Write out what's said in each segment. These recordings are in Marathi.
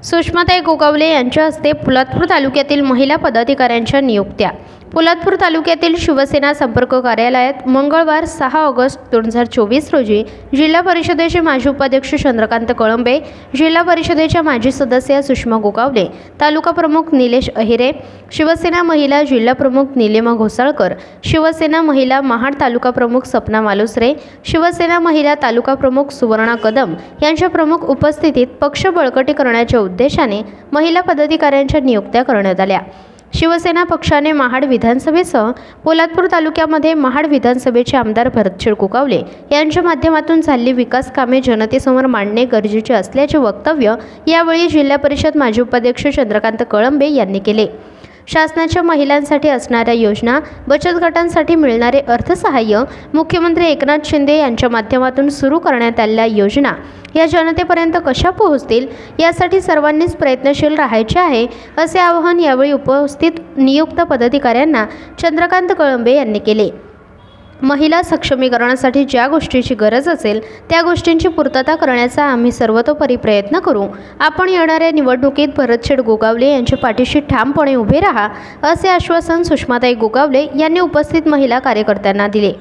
सुषमाताई गोगावले यांच्या हस्ते पोलादपूर तालुक्यातील महिला पदाधिकाऱ्यांच्या नियुक्त्या। पोलादपूर तालुक्यातील शिवसेना संपर्क कार्यालयात मंगळवार 6 ऑगस्ट 2024 रोजी जिल्हा परिषदेचे माजी उपाध्यक्ष चंद्रकांत कळंबे, जिल्हा परिषदेच्या माजी सदस्य सुषमा गोगावले, तालुका प्रमुख निलेश अहिरे, शिवसेना महिला जिल्हा प्रमुख निलिमा घोसाळकर, शिवसेना महिला महाड तालुका प्रमुख सपना मालुसरे, शिवसेना महिला तालुका प्रमुख सुवर्णा कदम यांच्या प्रमुख उपस्थितीत पक्ष बळकटी करण्याच्या उद्देशाने महिला पदाधिकाऱ्यांच्या नियुक्त्या करण्यात आल्या। शिवसेना पक्षाने महाड विधानसभेसह पोलादपूर तालुक्यामध्ये महाड विधानसभेचे आमदार भरतशेड गोगावले यांच्या माध्यमातून झालेली विकास कामे जनतेसमोर मांडणे गरजेचे असल्याचे वक्तव्य यावेळी जिल्हा परिषद माजी उपाध्यक्ष चंद्रकांत कळंबे यांनी केले। शासनाच्या महिलांसाठी असणाऱ्या योजना, बचत गटांसाठी मिळणारे अर्थसहाय्य, मुख्यमंत्री एकनाथ शिंदे यांच्या माध्यमातून सुरू करण्यात आलेल्या योजना या जनतेपर्यंत कशा पोहोचतील यासाठी सर्वांनीच प्रयत्नशील राहायचे आहे, असे आवाहन यावेळी उपस्थित नियुक्त पदाधिकाऱ्यांना चंद्रकांत कळंबे यांनी केले। महिला सक्षमीकरणासाठी ज्या गोष्टीची गरज असेल त्या गोष्टींची पूर्तता करण्याचा आम्ही सर्वतोपरी प्रयत्न करू। आपण येणाऱ्या निवडणुकीत भरतशेड गोगावले यांच्या पाठीशी ठामपणे उभे राहा, असे आश्वासन सुषमाताई गोगावले यांनी उपस्थित महिला कार्यकर्त्यांना दिले।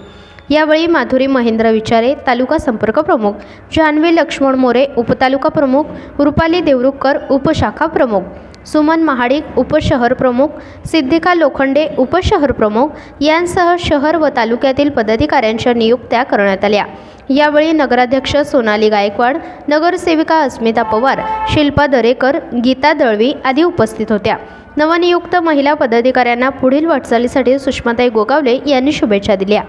यावेळी माधुरी महेंद्र विचारे, तालुका संपर्क प्रमुख, जान्हवी लक्ष्मण मोरे, उपतालुका प्रमुख, रुपाली देवरुखकर, उपशाखा प्रमुख, सुमन महाडिक, उपशहर प्रमुख, सिद्धिका लोखंडे, उपशहर प्रमुख यांसह शहर व तालुक्यातील पदाधिकाऱ्यांच्या नियुक्त्या करण्यात आल्या। यावेळी नगराध्यक्ष सोनाली गायकवाड, नगरसेविका अस्मिता पवार, शिल्पा दरेकर, गीता दळवी आदी उपस्थित होत्या। नवनियुक्त महिला पदाधिकाऱ्यांना पुढील वाटचालीसाठी सुषमाताई गोगावले यांनी शुभेच्छा दिल्या।